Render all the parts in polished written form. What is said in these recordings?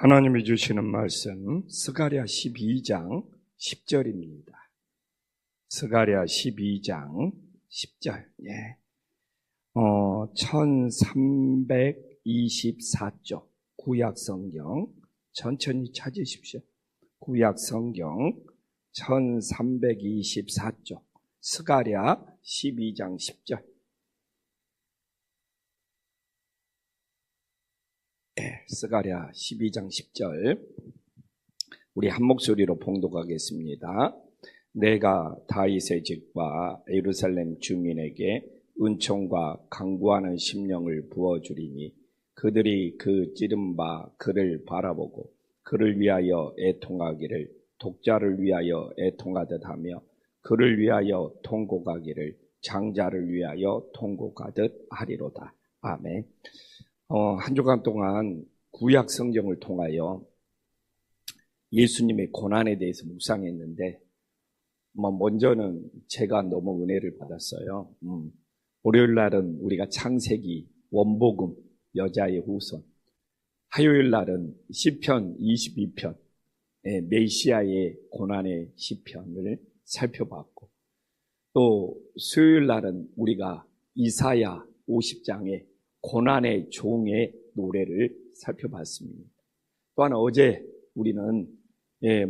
하나님이 주시는 말씀 스가랴 12장 10절입니다. 스가랴 12장 10절. 1324쪽 구약성경 천천히 찾으십시오. 구약성경 1324쪽 스가랴 12장 10절. 스가랴 12장 10절 우리 한 목소리로 봉독하겠습니다. 내가 다윗의 집과 예루살렘 주민에게 은총과 강구하는 심령을 부어주리니 그들이 그 찌른 바 그를 바라보고 그를 위하여 애통하기를 독자를 위하여 애통하듯 하며 그를 위하여 통곡하기를 장자를 위하여 통곡하듯 하리로다. 아멘. 한 주간 동안 구약 성경을 통하여 예수님의 고난에 대해서 묵상했는데 먼저는 제가 너무 은혜를 받았어요. 월요일 날은 우리가 창세기, 원복음, 여자의 후손, 화요일 날은 시편 22편, 메시아의 고난의 시편을 살펴봤고, 또 수요일 날은 우리가 이사야 50장의 고난의 종의 노래를 살펴봤습니다. 또한 어제 우리는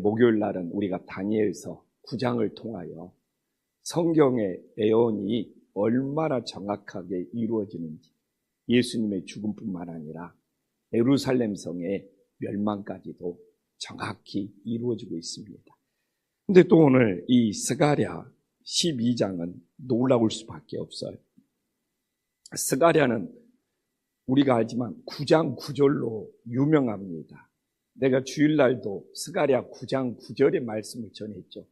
목요일 날은 우리가 다니엘서 9장을 통하여 성경의 예언이 얼마나 정확하게 이루어지는지, 예수님의 죽음뿐만 아니라 예루살렘 성의 멸망까지도 정확히 이루어지고 있습니다. 근데 또 오늘 이 스가랴 12장은 놀라울 수밖에 없어요. 스가랴는 우리가 알지만 9장 9절로 유명합니다. 내가 주일날도 스가랴 9장 9절의 말씀을 전했죠.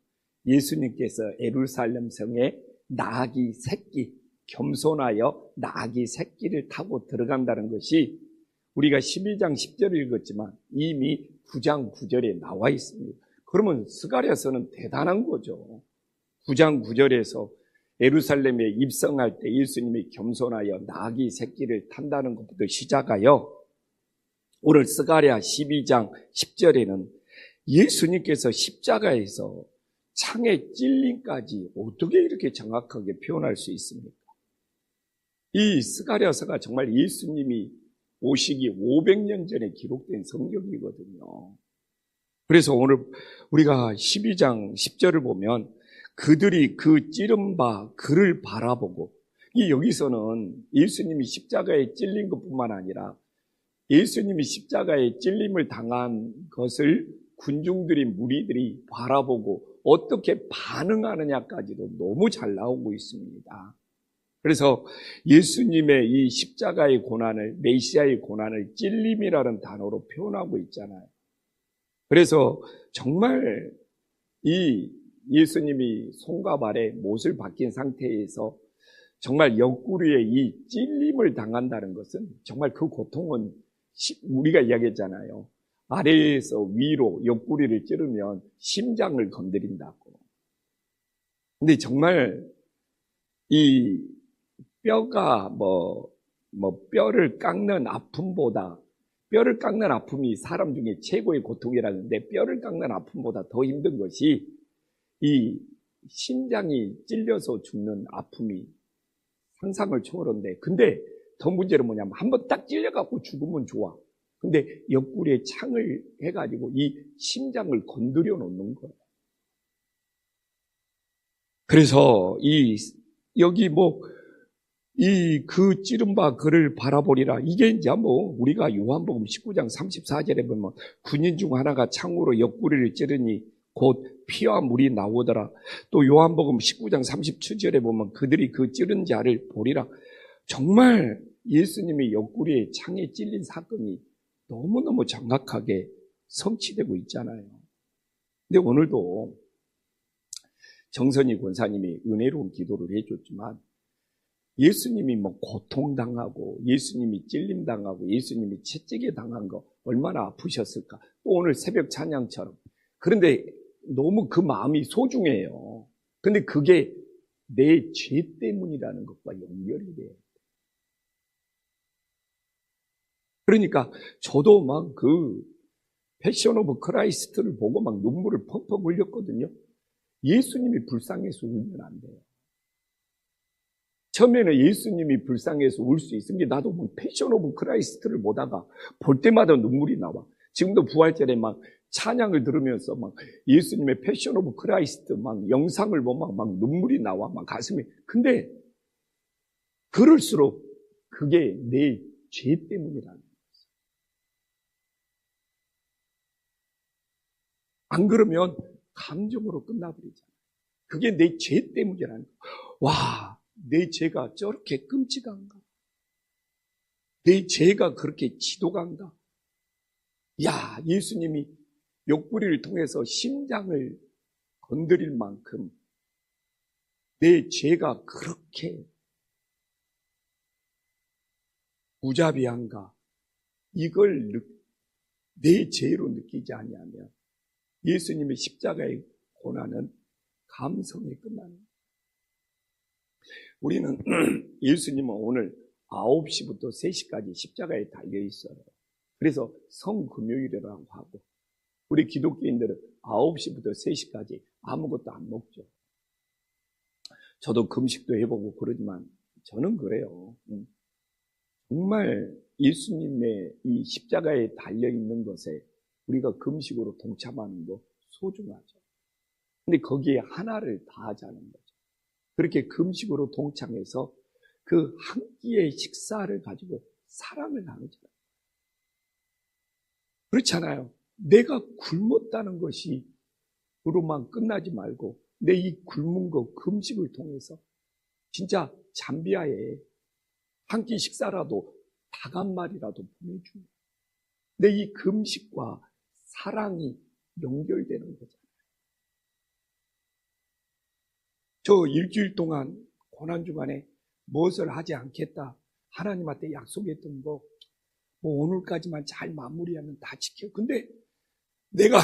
예수님께서 예루살렘 성에 나귀 새끼, 겸손하여 나귀 새끼를 타고 들어간다는 것이 우리가 12장 10절을 읽었지만 이미 9장 9절에 나와 있습니다. 그러면 스가랴서는 대단한 거죠. 9장 9절에서 예루살렘에 입성할 때 예수님이 겸손하여 나귀 새끼를 탄다는 것부터 시작하여 오늘 스가랴 12장 10절에는 예수님께서 십자가에서 창에 찔림까지 어떻게 이렇게 정확하게 표현할 수 있습니까? 이 스가랴서가 정말 예수님이 오시기 500년 전에 기록된 성경이거든요. 그래서 오늘 우리가 12장 10절을 보면 그들이 그 찌른 바 그를 바라보고, 이 여기서는 예수님이 십자가에 찔린 것뿐만 아니라 예수님이 십자가에 찔림을 당한 것을 군중들이, 무리들이 바라보고 어떻게 반응하느냐까지도 너무 잘 나오고 있습니다. 그래서 예수님의 이 십자가의 고난을, 메시아의 고난을 찔림이라는 단어로 표현하고 있잖아요. 그래서 정말 이 예수님이 손과 발에 못을 박힌 상태에서 정말 옆구리에 이 찔림을 당한다는 것은 정말 그 고통은 우리가 이야기했잖아요. 아래에서 위로 옆구리를 찌르면 심장을 건드린다고. 근데 정말 이 뼈가 뼈를 깎는 아픔보다, 뼈를 깎는 아픔이 사람 중에 최고의 고통이라는데 뼈를 깎는 아픔보다 더 힘든 것이 이 심장이 찔려서 죽는 아픔이 상상을 초월한데, 근데 더 문제는 뭐냐면 한번 딱 찔려갖고 죽으면 좋아. 근데 옆구리에 창을 해가지고 이 심장을 건드려 놓는 거예요. 그래서 여기 그 찌른 바 그를 바라보리라. 이게 이제 우리가 요한복음 19장 34절에 보면 군인 중 하나가 창으로 옆구리를 찌르니 곧 피와 물이 나오더라. 또 요한복음 19장 37절에 보면 그들이 그 찌른 자를 보리라. 정말 예수님의 옆구리에 창에 찔린 사건이 너무너무 정확하게 성취되고 있잖아요. 근데 오늘도 정선희 권사님이 은혜로운 기도를 해줬지만 예수님이 고통당하고 예수님이 찔림당하고 예수님이 채찍에 당한 거 얼마나 아프셨을까. 또 오늘 새벽 찬양처럼. 그런데 너무 그 마음이 소중해요. 근데 그게 내 죄 때문이라는 것과 연결이 돼요. 그러니까 저도 패션 오브 크라이스트를 보고 막 눈물을 펑펑 흘렸거든요. 예수님이 불쌍해서 울면 안 돼요. 처음에는 예수님이 불쌍해서 울 수 있은 게 나도 뭐 패션 오브 크라이스트를 보다가 볼 때마다 눈물이 나와. 지금도 부활절에 막 찬양을 들으면서 막 예수님의 패션 오브 크라이스트 막 영상을 보면 막 눈물이 나와. 막 가슴이. 근데 그럴수록 그게 내 죄 때문이라는 거예요. 안 그러면 감정으로 끝나버리잖아요. 그게 내 죄 때문이라는 거예요. 와, 내 죄가 저렇게 끔찍한가? 내 죄가 그렇게 지독한가? 야, 예수님이 옆구리를 통해서 심장을 건드릴 만큼 내 죄가 그렇게 무자비한가? 이걸 내 죄로 느끼지 않냐면 예수님의 십자가의 고난은 감성에 끝나는 거예요. 우리는 예수님은 오늘 9시부터 3시까지 십자가에 달려 있어요. 그래서 성금요일이라고 하고 우리 기독교인들은 9시부터 3시까지 아무것도 안 먹죠. 저도 금식도 해보고 그러지만 저는 그래요. 정말 예수님의 이 십자가에 달려있는 것에 우리가 금식으로 동참하는 거 소중하죠. 근데 거기에 하나를 다하자는 거죠. 그렇게 금식으로 동참해서 그 한 끼의 식사를 가지고 사랑을 나누잖아요. 그렇잖아요. 내가 굶었다는 것이로만 끝나지 말고 내 이 굶은 거 금식을 통해서 진짜 잠비아에 한 끼 식사라도 닭 한 마리라도 보내주는 내 이 금식과 사랑이 연결되는 거잖아요. 저 일주일 동안 고난주간에 무엇을 하지 않겠다 하나님한테 약속했던 거 뭐 오늘까지만 잘 마무리하면 다 지켜. 근데 내가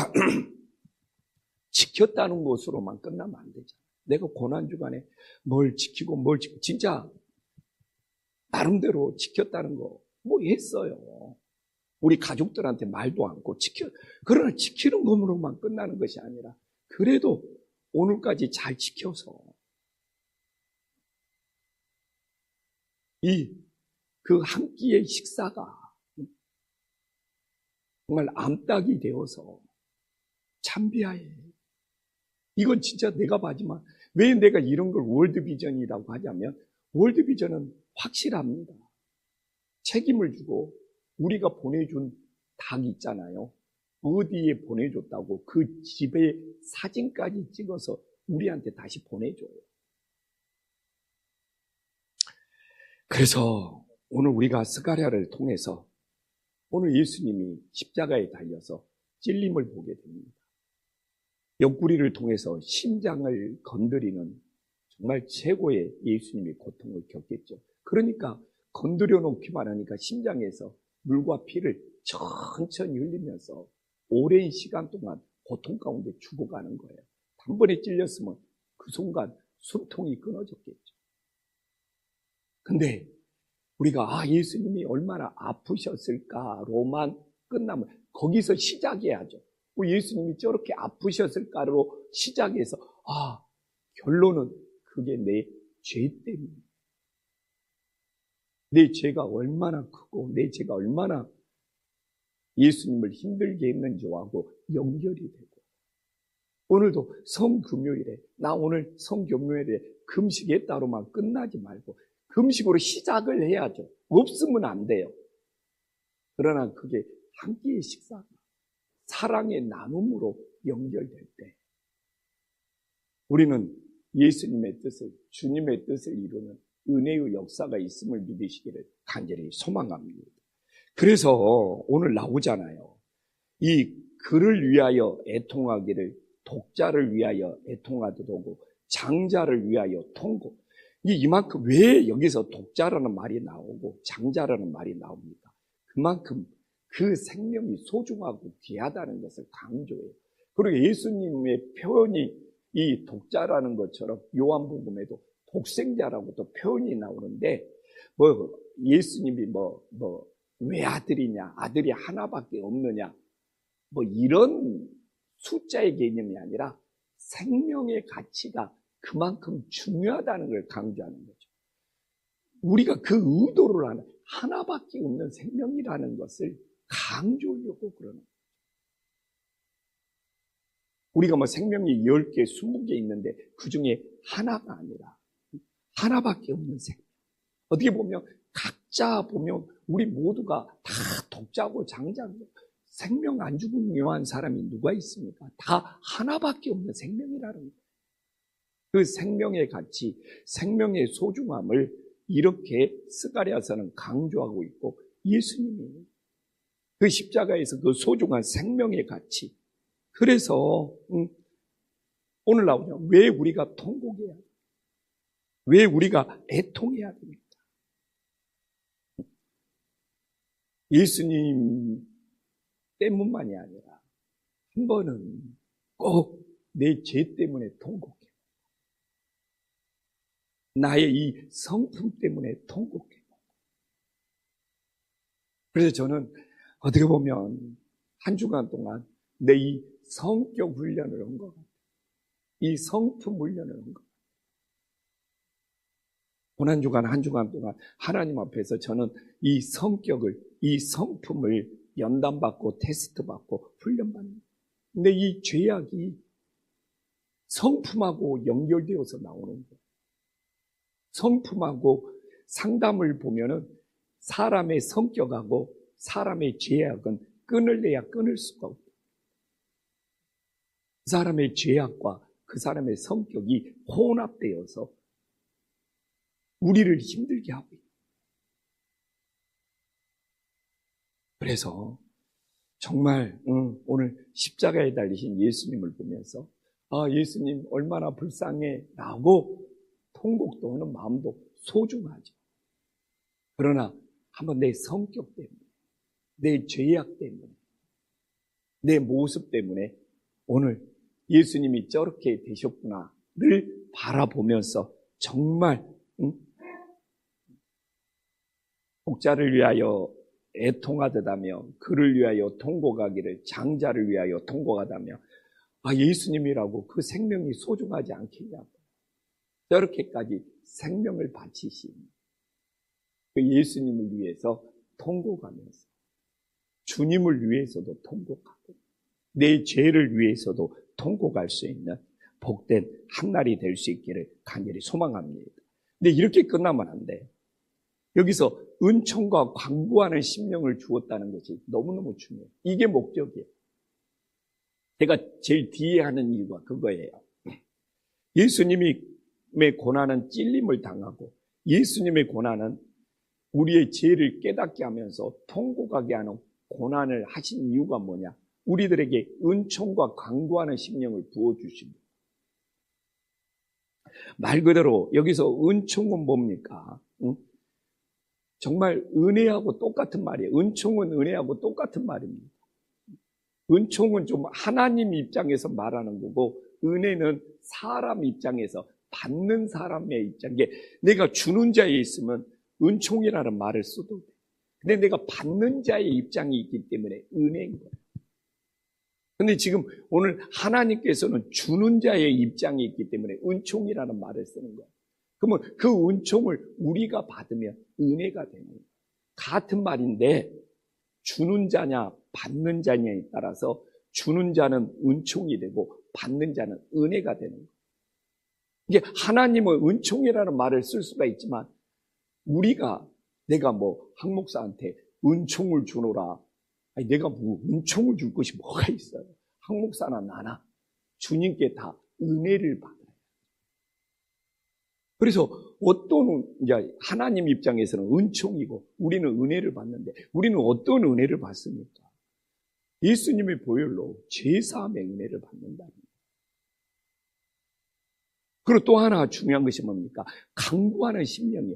지켰다는 것으로만 끝나면 안 되잖아. 내가 고난주간에 뭘 지키고 진짜 나름대로 지켰다는 거 뭐 했어요. 우리 가족들한테 말도 않고 그러나 지키는 것으로만 끝나는 것이 아니라 그래도 오늘까지 잘 지켜서 그 한 끼의 식사가 정말 암탉이 되어서 참비하에 이건 진짜 내가 봐지만 왜 내가 이런 걸 월드비전이라고 하냐면 월드비전은 확실합니다. 책임을 주고 우리가 보내준 닭 있잖아요. 어디에 보내줬다고 그 집에 사진까지 찍어서 우리한테 다시 보내줘요. 그래서 오늘 우리가 스가랴를 통해서 오늘 예수님이 십자가에 달려서 찔림을 보게 됩니다. 옆구리를 통해서 심장을 건드리는 정말 최고의 예수님의 고통을 겪겠죠. 그러니까 건드려 놓기만 하니까 심장에서 물과 피를 천천히 흘리면서 오랜 시간 동안 고통 가운데 죽어가는 거예요. 단번에 찔렸으면 그 순간 숨통이 끊어졌겠죠. 근데 우리가 예수님이 얼마나 아프셨을까로만 끝나면 거기서 시작해야죠. 예수님이 저렇게 아프셨을까로 시작해서 결론은 그게 내 죄 때문이에요. 내 죄가 얼마나 크고 내 죄가 얼마나 예수님을 힘들게 했는지하고 연결이 되고 오늘도 성금요일에 나 오늘 성금요일에 금식했다로만 끝나지 말고 금식으로 시작을 해야죠. 없으면 안 돼요. 그러나 그게 한 끼의 식사가 사랑의 나눔으로 연결될 때 우리는 예수님의 뜻을 주님의 뜻을 이루는 은혜의 역사가 있음을 믿으시기를 간절히 소망합니다. 그래서 오늘 나오잖아요. 이 그를 위하여 애통하기를 독자를 위하여 애통하도록 장자를 위하여 통고 이만큼 왜 여기서 독자라는 말이 나오고 장자라는 말이 나옵니까? 그만큼 그 생명이 소중하고 귀하다는 것을 강조해요. 그리고 예수님의 표현이 이 독자라는 것처럼 요한복음에도 독생자라고 또 표현이 나오는데 예수님이 외아들이냐 아들이 하나밖에 없느냐 뭐 이런 숫자의 개념이 아니라 생명의 가치가 그만큼 중요하다는 걸 강조하는 거죠. 우리가 그 의도를 하는 하나밖에 없는 생명이라는 것을 강조하려고 그러는 거예요. 우리가 뭐 생명이 10개, 20개 있는데 그 중에 하나가 아니라 하나밖에 없는 생명. 어떻게 보면 각자 보면 우리 모두가 다 독자고 장자고 생명 안 중요한 사람이 누가 있습니까? 다 하나밖에 없는 생명이라는 거예요. 그 생명의 가치, 생명의 소중함을 이렇게 스가랴서는 강조하고 있고 예수님이 그 십자가에서 그 소중한 생명의 가치, 그래서 오늘 나오죠. 왜 우리가 통곡해야 돼요? 왜 우리가 애통해야 됩니까? 예수님 때문만이 아니라 한 번은 꼭 내 죄 때문에 통곡해. 나의 이 성품 때문에 통곡해. 그래서 저는 어떻게 보면 한 주간 동안 내 이 성격 훈련을 한 것 같아요. 이 성품 훈련을 한 것 같아요. 한 주간 동안 하나님 앞에서 저는 이 성격을, 이 성품을 연단받고 테스트받고 훈련받는 거예요. 근데 이 죄악이 성품하고 연결되어서 나오는 거예요. 성품하고 상담을 보면은 사람의 성격하고 사람의 죄악은 끊을래야 끊을 수가 없어요. 그 사람의 죄악과 그 사람의 성격이 혼합되어서 우리를 힘들게 하고 있어요. 그래서 정말 오늘 십자가에 달리신 예수님을 보면서 아, 예수님 얼마나 불쌍해 라고 통곡도 하는 마음도 소중하죠. 그러나 한번 내 성격 때문에, 내 죄악 때문에, 내 모습 때문에 오늘 예수님이 저렇게 되셨구나를 바라보면서 정말 독자를 위하여 애통하듯하며 그를 위하여 통곡하기를 장자를 위하여 통곡하다며 아, 예수님이라고 그 생명이 소중하지 않겠냐고 저렇게까지 생명을 바치신 그 예수님을 위해서 통곡하면서 주님을 위해서도 통곡하고 내 죄를 위해서도 통곡할 수 있는 복된 한날이 될 수 있기를 간절히 소망합니다. 근데 이렇게 끝나면 안 돼. 여기서 은총과 관구하는 심령을 주었다는 것이 너무너무 중요해요. 이게 목적이에요. 제가 제일 뒤에 하는 이유가 그거예요. 예수님의 고난은 찔림을 당하고 예수님의 고난은 우리의 죄를 깨닫게 하면서 통곡하게 하는 고난을 하신 이유가 뭐냐? 우리들에게 은총과 관구하는 심령을 부어주십니다. 말 그대로 여기서 은총은 뭡니까? 정말 은혜하고 똑같은 말이에요. 은총은 은혜하고 똑같은 말입니다. 은총은 좀 하나님 입장에서 말하는 거고 은혜는 사람 입장에서 받는 사람의 입장. 이게 내가 주는 자에 있으면 은총이라는 말을 써도 돼. 근데 내가 받는 자의 입장이 있기 때문에 은혜인 거예요. 근데 지금 오늘 하나님께서는 주는 자의 입장이 있기 때문에 은총이라는 말을 쓰는 거예요. 그러면 그 은총을 우리가 받으면 은혜가 되는 거예요. 같은 말인데 주는 자냐 받는 자냐에 따라서 주는 자는 은총이 되고 받는 자는 은혜가 되는 거예요. 이게 하나님은 은총이라는 말을 쓸 수가 있지만 내가 뭐 한 목사한테 은총을 주노라. 아니, 내가 뭐 은총을 줄 것이 뭐가 있어요? 한 목사나 나나 주님께 다 은혜를 받아요. 그래서 이제 하나님 입장에서는 은총이고 우리는 은혜를 받는데 우리는 어떤 은혜를 받습니까? 예수님의 보혈로 죄사함의 은혜를 받는다는 거예요. 그리고 또 하나 중요한 것이 뭡니까? 간구하는 심령이에요.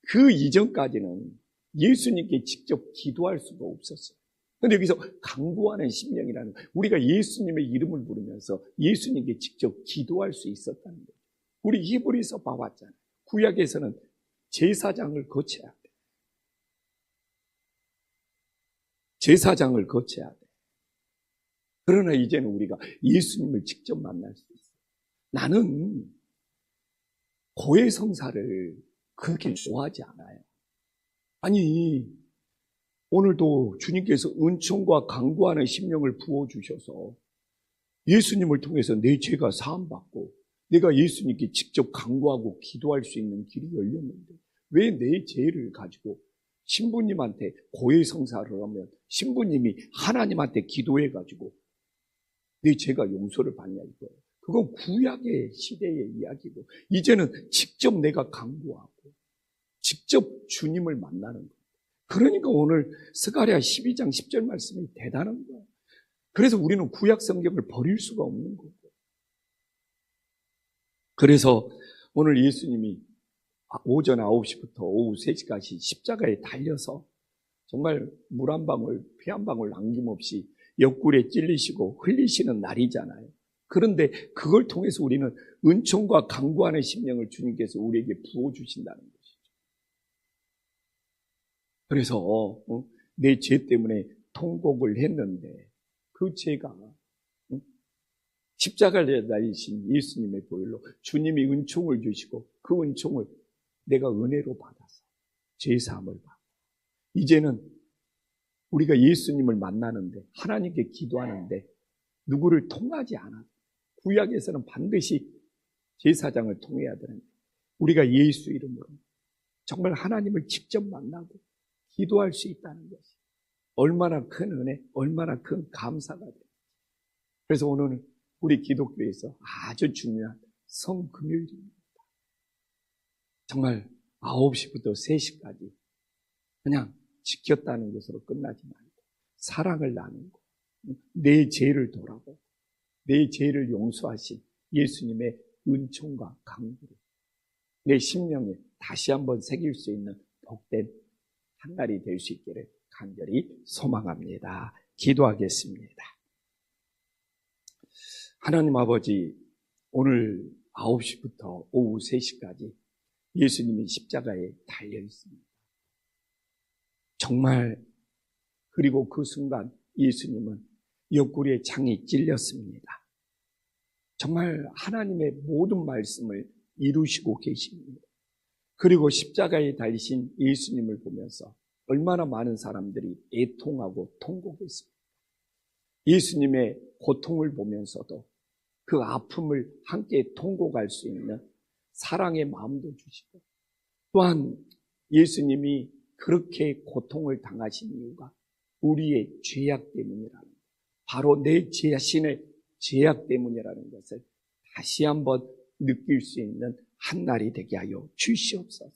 그 이전까지는 예수님께 직접 기도할 수가 없었어요. 그런데 여기서 간구하는 심령이라는 거예요. 우리가 예수님의 이름을 부르면서 예수님께 직접 기도할 수 있었다는 거예요. 우리 히브리서 봐왔잖아요. 구약에서는 제사장을 거쳐야 돼. 제사장을 거쳐야 돼. 그러나 이제는 우리가 예수님을 직접 만날 수 있어요. 나는 고해성사를 그렇게 좋아하지 않아요. 아니, 오늘도 주님께서 은총과 강구하는 심령을 부어주셔서 예수님을 통해서 내 죄가 사함받고 내가 예수님께 직접 강구하고 기도할 수 있는 길이 열렸는데 왜 내 죄를 가지고 신부님한테 고해성사를 하면 신부님이 하나님한테 기도해가지고 내 죄가 용서를 받냐 이거예요. 그건 구약의 시대의 이야기고 이제는 직접 내가 강구하고 직접 주님을 만나는 거예요. 그러니까 오늘 스가랴 12장 10절 말씀이 대단한 거예요. 그래서 우리는 구약 성경을 버릴 수가 없는 거예요. 그래서 오늘 예수님이 오전 9시부터 오후 3시까지 십자가에 달려서 정말 물 한 방울, 피 한 방울 남김없이 옆구리에 찔리시고 흘리시는 날이잖아요. 그런데 그걸 통해서 우리는 은총과 강구하는 심령을 주님께서 우리에게 부어주신다는 것이죠. 그래서 내 죄 때문에 통곡을 했는데 그 죄가 십자가에 달리신 예수님의 보혈로 주님이 은총을 주시고 그 은총을 내가 은혜로 받아서 죄사함을 받고 이제는 우리가 예수님을 만나는데 하나님께 기도하는데 누구를 통하지 않아도 구약에서는 반드시 제사장을 통해야 되는데 우리가 예수 이름으로 정말 하나님을 직접 만나고 기도할 수 있다는 것이 얼마나 큰 은혜, 얼마나 큰 감사가 돼요. 그래서 오늘은 우리 기독교에서 아주 중요한 성금요일입니다. 정말 9시부터 3시까지 그냥 지켰다는 것으로 끝나지 말고 사랑을 나누고 내 죄를 돌아보고 내 죄를 용서하신 예수님의 은총과 강구를 내 심령에 다시 한번 새길 수 있는 복된 한 날이 될 수 있기를 간절히 소망합니다. 기도하겠습니다. 하나님 아버지, 오늘 9시부터 오후 3시까지 예수님이 십자가에 달려 있습니다. 정말 그리고 그 순간 예수님은 옆구리에 창이 찔렸습니다. 정말 하나님의 모든 말씀을 이루시고 계십니다. 그리고 십자가에 달리신 예수님을 보면서 얼마나 많은 사람들이 애통하고 통곡했습니다. 예수님의 고통을 보면서도 그 아픔을 함께 통곡할 수 있는 사랑의 마음도 주시고 또한 예수님이 그렇게 고통을 당하신 이유가 우리의 죄악 때문이라는 것, 바로 내 자신의 죄악 때문이라는 것을 다시 한번 느낄 수 있는 한 날이 되게 하여 주시옵소서.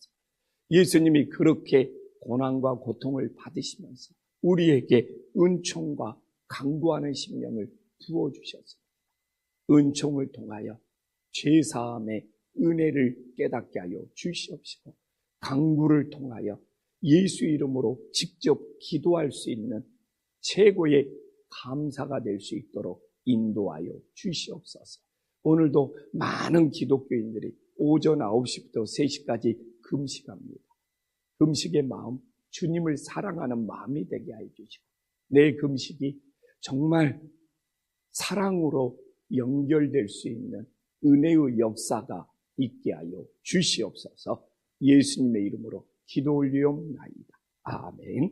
예수님이 그렇게 고난과 고통을 받으시면서 우리에게 은총과 강구하는 심령을 부어주셨습니다. 은총을 통하여 죄사함의 은혜를 깨닫게 하여 주시옵시고 강구를 통하여 예수 이름으로 직접 기도할 수 있는 최고의 감사가 될 수 있도록 인도하여 주시옵소서. 오늘도 많은 기독교인들이 오전 9시부터 3시까지 금식합니다. 금식의 마음, 주님을 사랑하는 마음이 되게 하여 주시고 내 금식이 정말 사랑으로 연결될 수 있는 은혜의 역사가 있게 하여 주시옵소서. 예수님의 이름으로 기도 올리옵나이다. 아멘.